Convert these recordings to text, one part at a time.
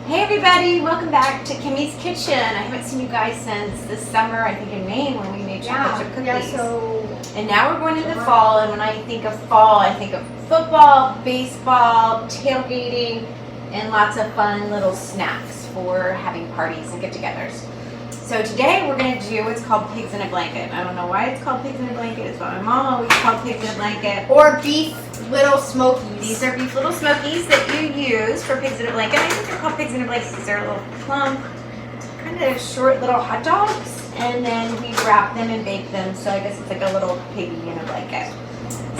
Hey everybody, welcome back to Kimmy's Kitchen. I haven't seen you guys since this summer, I think in Maine when we made chocolate chip cookies. And now we're going into the fall, and when I think of fall, I think of football, baseball, tailgating, and lots of fun little snacks for having parties and get-togethers. So today we're going to do what's called pigs in a blanket. I don't know why it's called pigs in a blanket. It's what my mom always called pigs in a blanket. Or beef little smokies. These are beef little smokies that you use for pigs in a blanket. I think they're called pigs in a blanket because they're little plump, kind of short little hot dogs. And then we wrap them and bake them. So I guess it's like a little piggy in a blanket.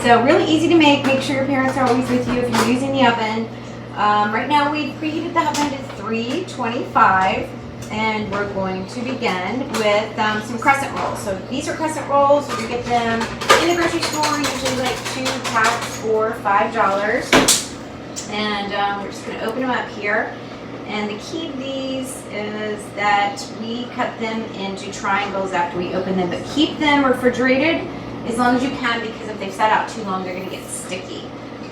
So really easy to make. Make sure your parents are always with you if you're using the oven. Right now we preheated the oven to 325. And we're going to begin with some crescent rolls. So these are crescent rolls. You can get them in the grocery store, usually like 2 packs for $5. And we're just going to open them up here. And the key to these is that we cut them into triangles after we open them. But keep them refrigerated as long as you can, because if they've sat out too long, they're going to get sticky.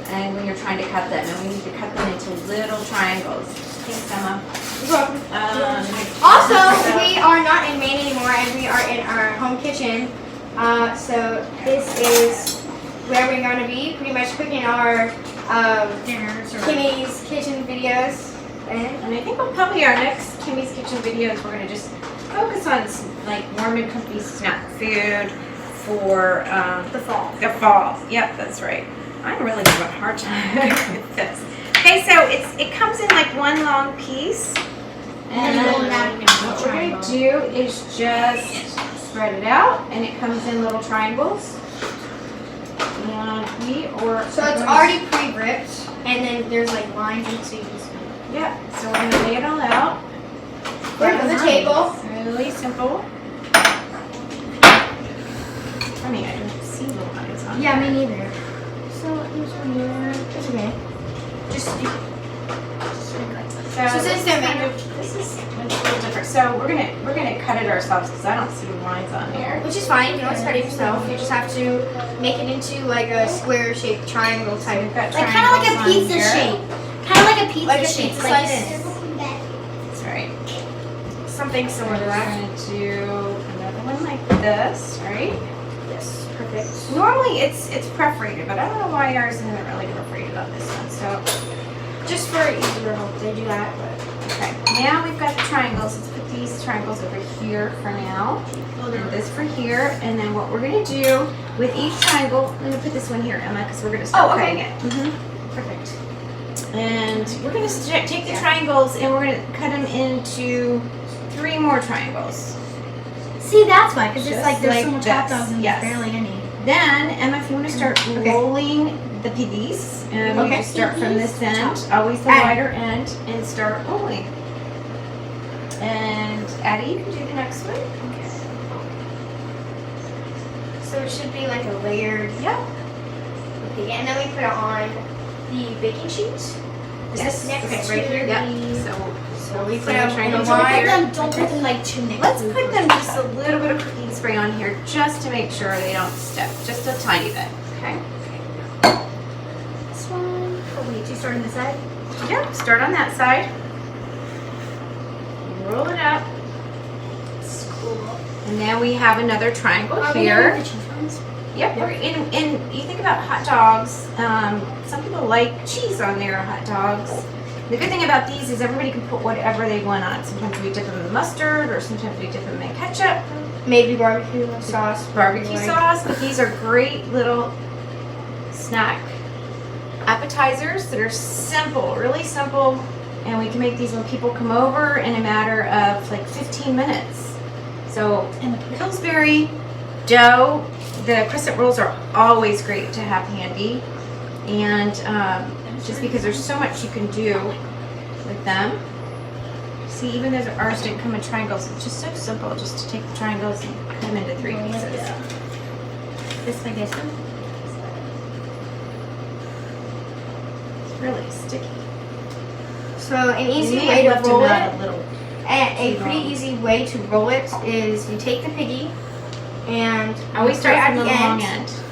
And when you're trying to cut them, and we need to cut them into little triangles. Thanks, Emma. You're welcome. Also, we are not in Maine anymore, and we are in our home kitchen. So this is where we're going to be, pretty much cooking our dinners or Kimmy's Kitchen videos. And I think probably our next Kimmy's Kitchen videos, we're going to just focus on like warm and comfy snack food for The fall. The fall. Yep, that's right. I'm really having a hard time with this. Okay, so it comes in like one long piece. And what we're going to do is just spread it out, and it comes in little triangles. And So it's already pre-ripped, and then there's like lines and so you just yeah, so we're going to lay it all out. Right on the table. Really simple. I mean, I don't see the lines on Yeah, there. me neither. So here's one here. It's okay. So since they're made this is a little different. So we're gonna cut it ourselves because I don't see the lines on here. which is fine, you know, it's ready yourself. You just have to make it into like a square-shaped triangle type. We've got like kind of like a triangles on pizza here. shape. Kind of like a pizza Like a shape, pizza like slice. this. That's right. Something similar to We're that. gonna do another one like this, right? Yes, perfect. Normally it's perforated, but I don't know why ours isn't really perforated on this one. So Just for easier hope they do that, but okay, now we've got the triangles. Let's put these triangles over here for now. And this for here, and then what we're gonna do with each triangle, I'm gonna put this one here, Emma, because we're gonna start cutting it. perfect. And we're gonna take the triangles and we're gonna cut them into 3 more triangles. See, that's why, because it's Just like there's like so much this. hot dogs and Yes. there's barely any. Then, Emma, if you want to start rolling the piggies, and you Okay. just start from this end, always the wider end, and start rolling. And Addie, you can do the next one. So it should be like a layered. Yep. Okay, and then we put it on the baking sheet. Is Yes. this next Okay, to right here. the? Yep. So we so put we're them trying in to the do wire. here. Don't put them like too next Let's to put them just a little bit of cooking spray on here, just to make sure they don't stick, just a tiny bit. Okay. this one. Oh wait, you start on this side? Yep. Start on that side. Roll it up. And now we have another triangle Are we here. done with the cheese ones? Yep. And you think about hot dogs. Some people like cheese on their hot dogs. The good thing about these is everybody can put whatever they want on it. Sometimes we dip them in mustard, or sometimes we dip them in ketchup, Maybe barbecue sauce. barbecue like. sauce. But these are great little snack appetizers that are simple, really simple. And we can make these when people come over in a matter of like 15 minutes. So, and the Pillsbury dough, the crescent rolls are always great to have handy. And just because there's so much you can do with them. See, even though ours didn't come in triangles, it's just so simple just to take the triangles and cut them into 3 pieces. This like this one? It's really sticky. So an You easy may way have to left them roll it, out a little. and a too pretty long. easy way to roll it is you take the piggy and I always start right from at the the long end, end.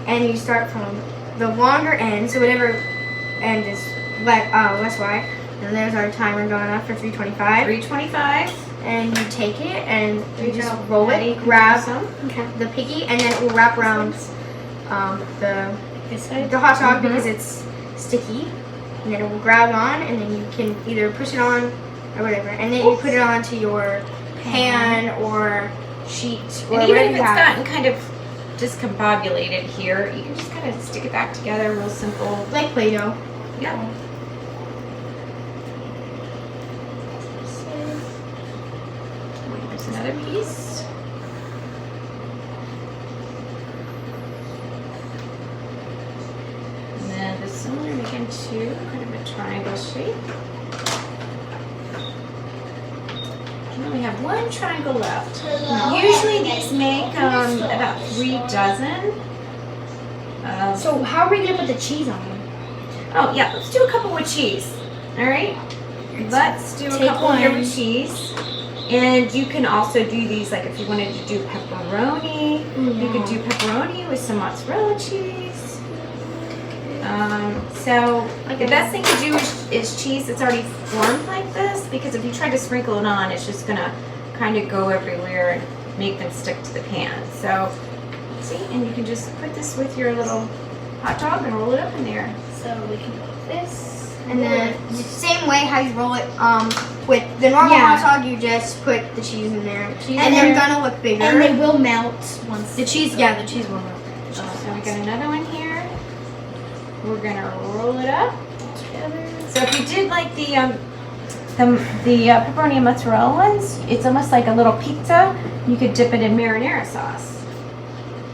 and you start from the longer end, so whatever end is less wide, And there's our timer going off for 3:25. 325. And you take it and you just go. roll Ready? it, grab Some? the piggy, and then it will wrap around This side? the hot dog because it's sticky. And then it will grab on, and then you can either push it on or whatever. And then you put it onto your pan or sheet or And even whatever if you it's have. gotten kind of discombobulated here, you can just kind of stick it back together, real simple. Like Play-Doh. Yeah. There's another piece. And then this one we're making two, kind of a triangle shape. And then we have one triangle left. Usually these make about 3 dozen. So how are we gonna put the cheese on them? Oh yeah, let's do a couple with cheese. All right, let's do a Take couple here one. with cheese. And you can also do these, like if you wanted to do pepperoni, you could do pepperoni with some mozzarella cheese. So the best thing to do is cheese that's already formed like this, because if you try to sprinkle it on, it's just gonna kind of go everywhere and make them stick to the pan. So see, and you can just put this with your little hot dog and roll it up in there. So we can go like this. And then the same way how you roll it with the normal Yeah. hot dog, you just put the cheese in there. Cheese and in they're there. gonna look bigger. And they will melt once. the cheese will melt. So we got another one here. We're gonna roll it up. So if you did like the pepperoni and mozzarella ones, it's almost like a little pizza. You could dip it in marinara sauce.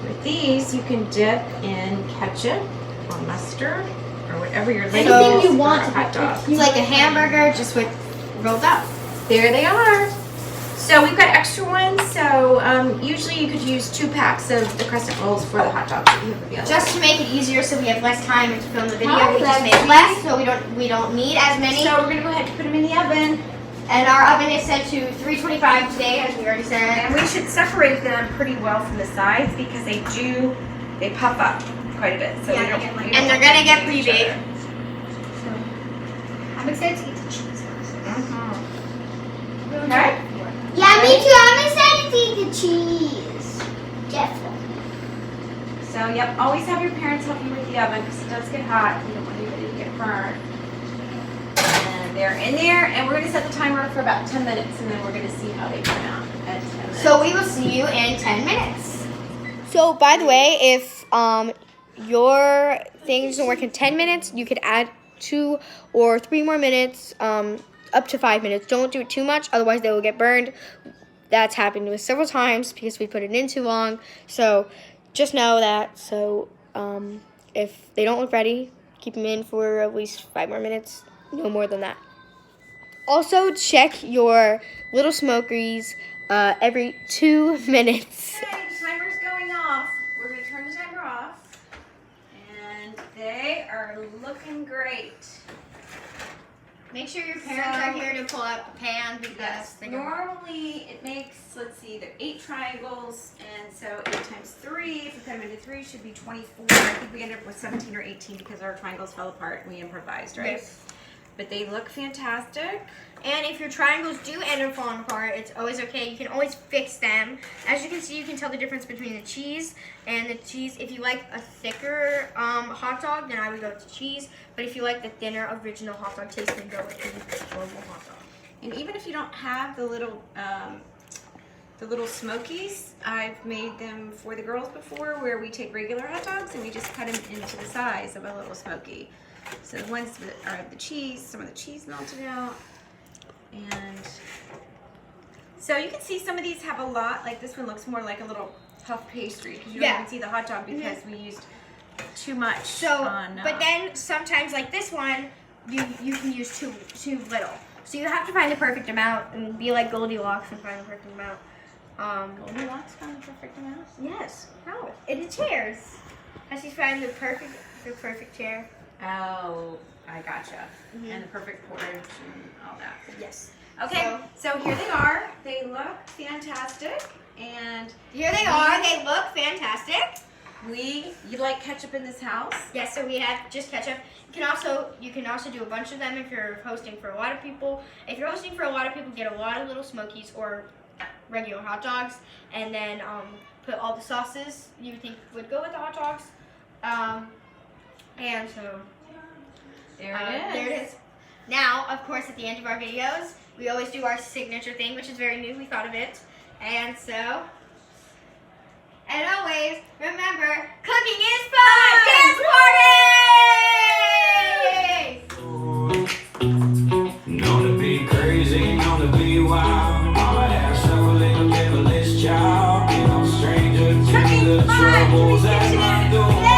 With these, you can dip in ketchup or mustard or whatever your latest Anything is you for want a to hot dog. It's like a hamburger just with rolled up. There they are. So we've got extra ones. So usually you could use 2 packs of the crescent rolls for the hot dogs that you have available. Just to make it easier, so we have less time to film the video. Hi, We just make Lexi. less, so we don't need as many. So we're gonna go ahead and put them in the oven. And our oven is set to 325 today, as we already said. And we should separate them pretty well from the sides because they puff up quite a bit. So Yeah, we don't, and they're gonna get pretty big. I'm excited to eat the cheese. Okay. Yeah, me too. I'm excited to eat the cheese. Definitely. So yep, always have your parents help you with the oven because it does get hot. You don't want anybody to get burned. And they're in there, and we're gonna set the timer for about 10 minutes, and then we're gonna see how they turn out at 10 minutes. So we will see you in 10 minutes. So by the way, if your thing doesn't work in 10 minutes, you could add 2 or 3 more minutes, up to 5 minutes. Don't do it too much, otherwise they will get burned. That's happened to us several times because we put it in too long. So just know that. So if they don't look ready, keep them in for at least 5 more minutes, no more than that. Also, check your little smokies every 2 minutes. Okay, the timer's going off. We're gonna turn the timer off, and they are looking great. Make sure your parents are here to pull out the pan because Yes, they're gonna- normally it makes, let's see, they're 8 triangles, and so 8 times 3, if you cut them into 3, should be 24. I think we ended up with 17 or 18 because our triangles fell apart and we improvised, right? Yes. But they look fantastic. And if your triangles do end up falling apart, it's always okay. You can always fix them. As you can see, you can tell the difference between the cheese and the cheese. If you like a thicker hot dog, then I would go to cheese. But if you like the thinner original hot dog taste, then go with the normal hot dog. And even if you don't have the little smokies, I've made them for the girls before, where we take regular hot dogs and we just cut them into the size of a little smoky. So the ones that are the cheese, some of the cheese melted out, and so you can see some of these have a lot. Like this one looks more like a little puff pastry because you don't Yeah. even see the hot dog because we used too much. So, on, but then sometimes like this one, you can use too little. So you have to find the perfect amount and be like Goldilocks and find the perfect amount. Goldilocks found the perfect amount. Yes. How? In the chairs. Has she found the perfect chair? Oh, I gotcha. And the perfect porridge and all that. Yes. Okay, so here they are. They look fantastic, and Here they are. They look fantastic. You like ketchup in this house? Yes, so we have just ketchup. You can also do a bunch of them if you're hosting for a lot of people. If you're hosting for a lot of people, get a lot of little Smokies or regular hot dogs, and then put all the sauces you think would go with the hot dogs. And so There it is. there it is. Now, of course, at the end of our videos, we always do our signature thing, which is very new. We thought of it, and so. And always remember, cooking is fun. Dance party! Known to be crazy, known to be wild. All I ask of a little devilish child. You know, stranger to the troubles at my door.